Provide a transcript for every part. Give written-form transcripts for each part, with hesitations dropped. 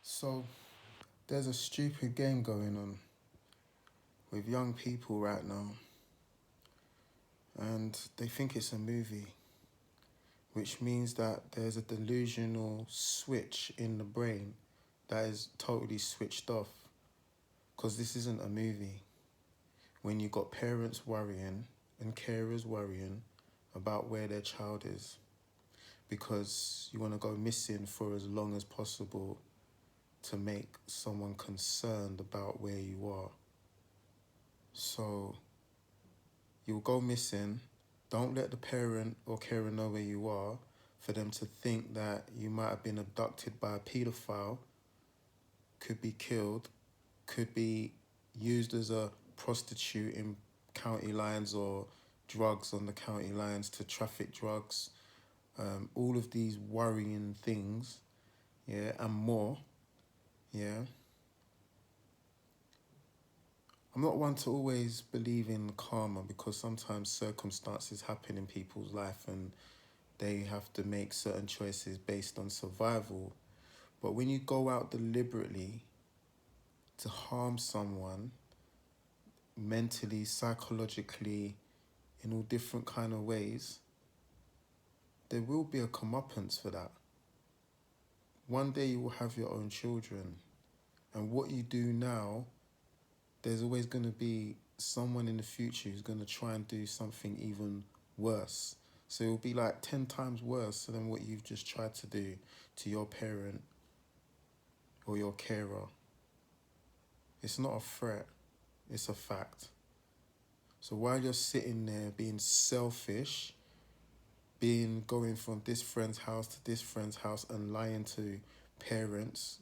So there's a stupid game going on with young people right now, and they think it's a movie, which means that there's a delusional switch in the brain that is totally switched off. Because this isn't a movie. When you got parents worrying and carers worrying about where their child is, because you want to go missing for as long as possible to make someone concerned about where you are. So you'll go missing. Don't let the parent or carer know where you are for them to think that you might have been abducted by a paedophile, could be killed, could be used as a prostitute in county lines or drugs on the county lines to traffic drugs. All of these worrying things, yeah, and more, yeah. I'm not one to always believe in karma because sometimes circumstances happen in people's life and they have to make certain choices based on survival. But when you go out deliberately to harm someone mentally, psychologically, in all different kind of ways, there will be a comeuppance for that. One day you will have your own children, and what you do now, there's always going to be someone in the future who's going to try and do something even worse. So it'll be like 10 times worse than what you've just tried to do to your parent or your carer. It's not a threat, it's a fact. So while you're sitting there being selfish, going from this friend's house to this friend's house and lying to parents,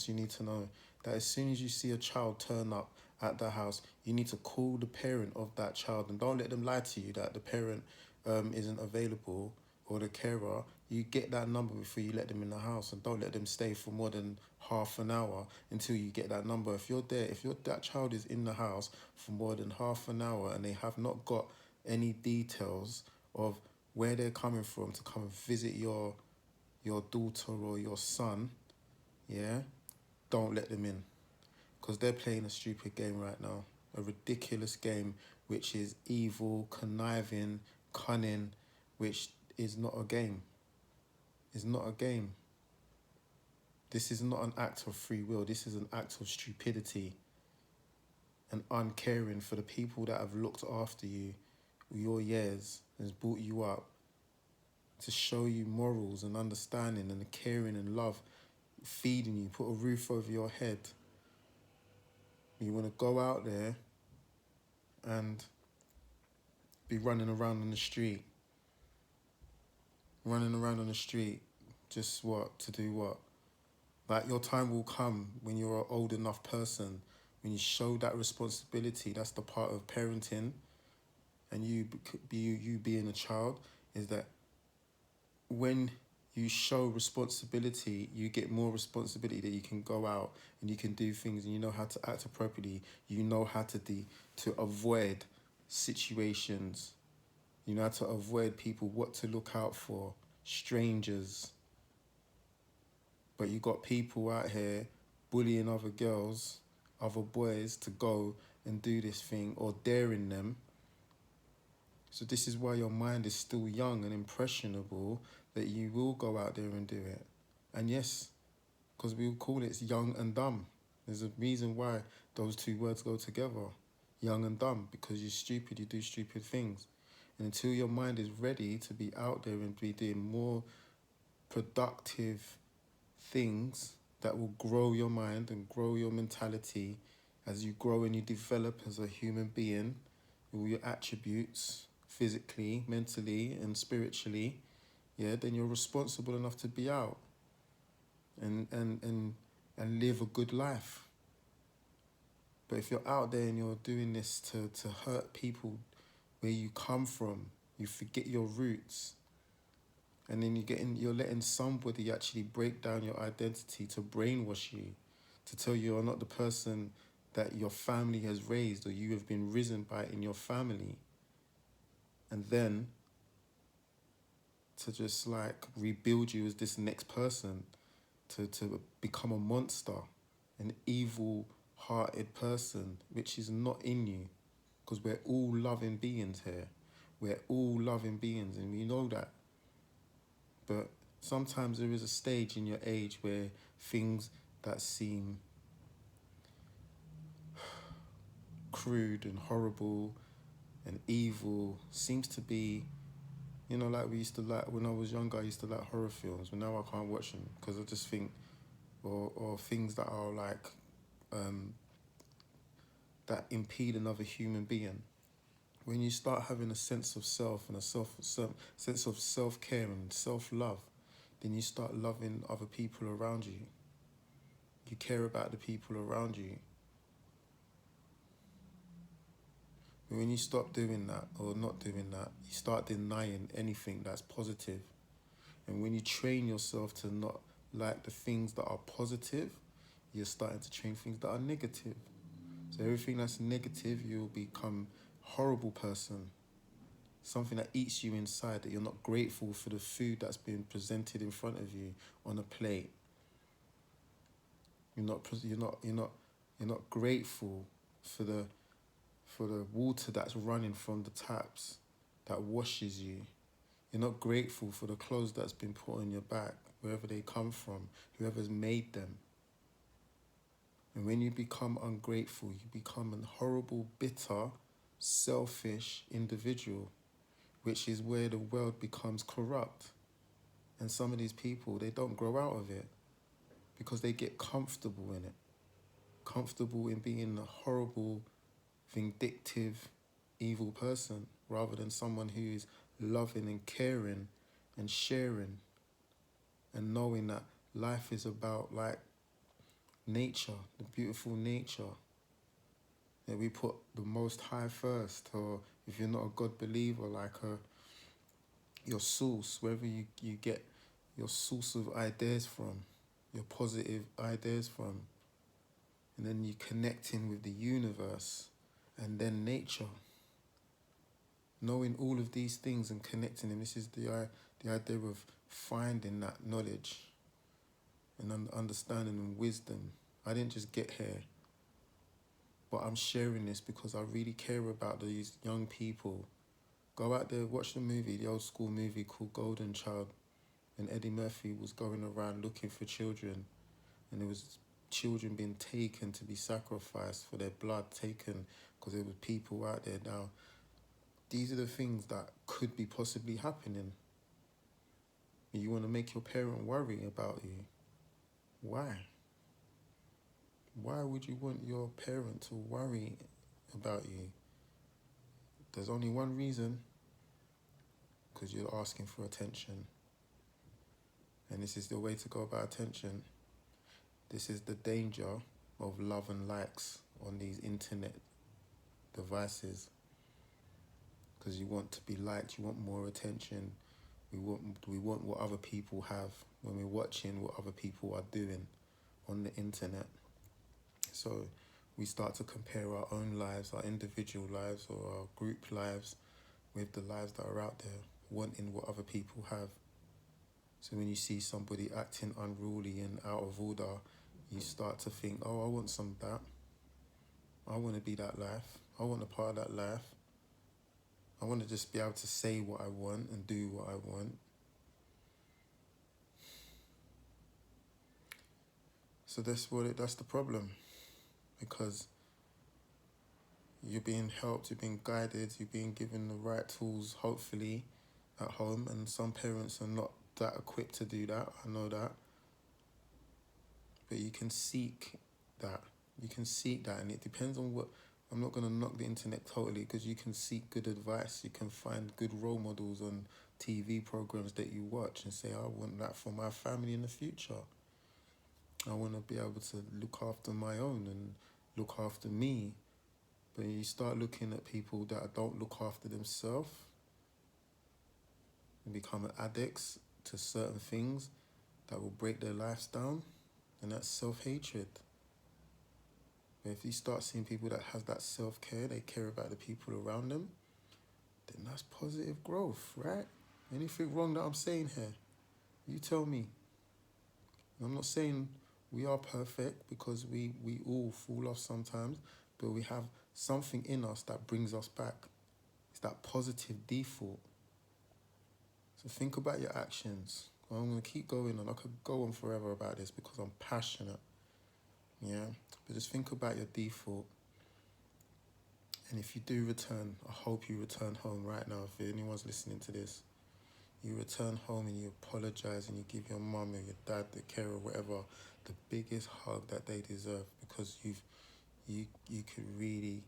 you need to know that as soon as you see a child turn up at the house, you need to call the parent of that child and don't let them lie to you that the parent isn't available or the carer. You get that number before you let them in the house and don't let them stay for more than half an hour until you get that number. If you're there, if that child is in the house for more than half an hour and they have not got any details of where they're coming from to come and visit your daughter or your son, yeah, don't let them in. Because they're playing a stupid game right now. A ridiculous game which is evil, conniving, cunning, which is not a game. It's not a game. This is not an act of free will. This is an act of stupidity and uncaring for the people that have looked after you your years, has brought you up to show you morals and understanding and caring and love, feeding you, put a roof over your head. You want to go out there and be running around on the street. Running around on the street, just what? To do what? Like your time will come when you're an old enough person, when you show that responsibility. That's the part of parenting and you being a child, is that when you show responsibility, you get more responsibility that you can go out and you can do things and you know how to act appropriately. You know how to avoid situations. You know how to avoid people, what to look out for, strangers. But you got people out here bullying other girls, other boys to go and do this thing or daring them. So this is why your mind is still young and impressionable, that you will go out there and do it. And yes, because we will call it young and dumb. There's a reason why those two words go together. Young and dumb, because you're stupid, you do stupid things. And until your mind is ready to be out there and be doing more productive things that will grow your mind and grow your mentality as you grow and you develop as a human being, all your attributes, physically, mentally, and spiritually, yeah, then you're responsible enough to be out and live a good life. But if you're out there and you're doing this to hurt people where you come from, you forget your roots, and then you're letting somebody actually break down your identity to brainwash you, to tell you you're not the person that your family has raised or you have been risen by in your family. And then to just like rebuild you as this next person, to become a monster, an evil-hearted person, which is not in you, because we're all loving beings here. We're all loving beings, and we know that. But sometimes there is a stage in your age where things that seem crude and horrible and evil seems to be, like we used to like when I was younger. I used to like horror films, but now I can't watch them because I just think, or things that are like that impede another human being. When you start having a sense of self and a sense of self-care and self-love, then you start loving other people around you. You care about the people around you. But when you stop doing that or not doing that, you start denying anything that's positive. And when you train yourself to not like the things that are positive, you're starting to train things that are negative. So everything that's negative, you'll become a horrible person. Something that eats you inside, that you're not grateful for the food that's been presented in front of you on a plate. You're not grateful for the water that's running from the taps that washes you. You're not grateful for the clothes that's been put on your back, wherever they come from, whoever's made them. And when you become ungrateful, you become a horrible, bitter, selfish individual, which is where the world becomes corrupt. And some of these people, they don't grow out of it because they get comfortable in it. Comfortable in being a horrible, vindictive, evil person rather than someone who is loving and caring and sharing and knowing that life is about like nature, the beautiful nature, that we put the Most High first. Or if you're not a God believer, like your source, wherever you get your source of ideas from, your positive ideas from, and then you connecting with the universe and then nature. Knowing all of these things and connecting them, this is the idea of finding that knowledge and understanding and wisdom. I didn't just get here, but I'm sharing this because I really care about these young people. Go out there, watch the movie, the old school movie called Golden Child, and Eddie Murphy was going around looking for children, and there was children being taken to be sacrificed for their blood, taken because there were people out there. Now, these are the things that could be possibly happening. You want to make your parent worry about you. Why? Why would you want your parent to worry about you? There's only one reason, because you're asking for attention. And this is the way to go about attention. This is the danger of love and likes on these internet devices. Because you want to be liked, you want more attention. We want what other people have when we're watching what other people are doing on the internet. So we start to compare our own lives, our individual lives or our group lives with the lives that are out there, wanting what other people have. So when you see somebody acting unruly and out of order, you start to think, oh, I want some of that. I want to be that life. I want a part of that life. I want to just be able to say what I want and do what I want. So that's the problem. Because you're being helped, you're being guided, you're being given the right tools, hopefully, at home. And some parents are not that equipped to do that. I know that. But you can seek that. You can seek that. And it depends on what... I'm not going to knock the internet totally, because you can seek good advice. You can find good role models on TV programs that you watch and say, I want that for my family in the future. I want to be able to look after my own and look after me. But you start looking at people that don't look after themselves and become addicts to certain things that will break their lives down, and that's self-hatred. But if you start seeing people that have that self-care, they care about the people around them, then that's positive growth, right? Anything wrong that I'm saying here? You tell me. And I'm not saying we are perfect, because we all fall off sometimes, but we have something in us that brings us back. It's that positive default. So think about your actions. I'm going to keep going on. I could go on forever about this because I'm passionate. Yeah? But just think about your default. And if you do return, I hope you return home right now. If anyone's listening to this, you return home and you apologize and you give your mum or your dad, the carer, whatever, the biggest hug that they deserve, because you could really,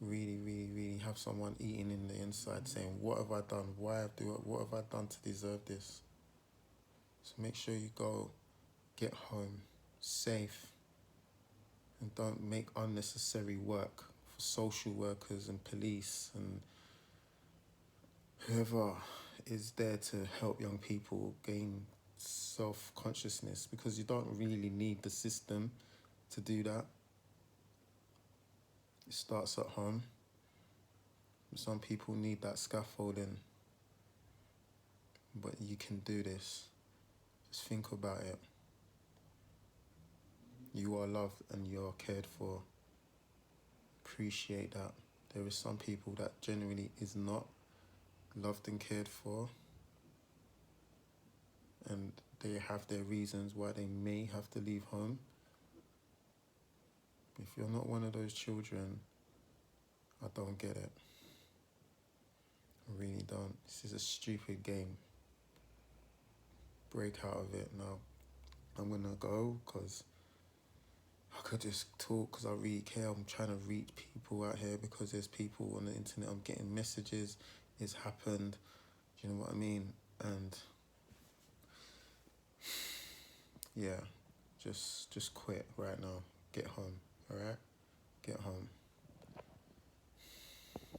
really, really, really have someone eating in the inside saying, what have I done? What have I done to deserve this? So make sure you go get home safe, and don't make unnecessary work for social workers and police and whoever is there to help young people gain self-consciousness, because you don't really need the system to do that. It starts at home. Some people need that scaffolding, but you can do this. Just think about it. You are loved and you are cared for. Appreciate that. There is some people that genuinely is not loved and cared for, and they have their reasons why they may have to leave home. If you're not one of those children, I don't get it. I really don't. This is a stupid game. Break out of it now. I'm gonna go because I could just talk because I really care. I'm trying to reach people out here because there's people on the internet. I'm getting messages. It's happened. Do you know what I mean? And yeah, just quit right now. Get home. All right.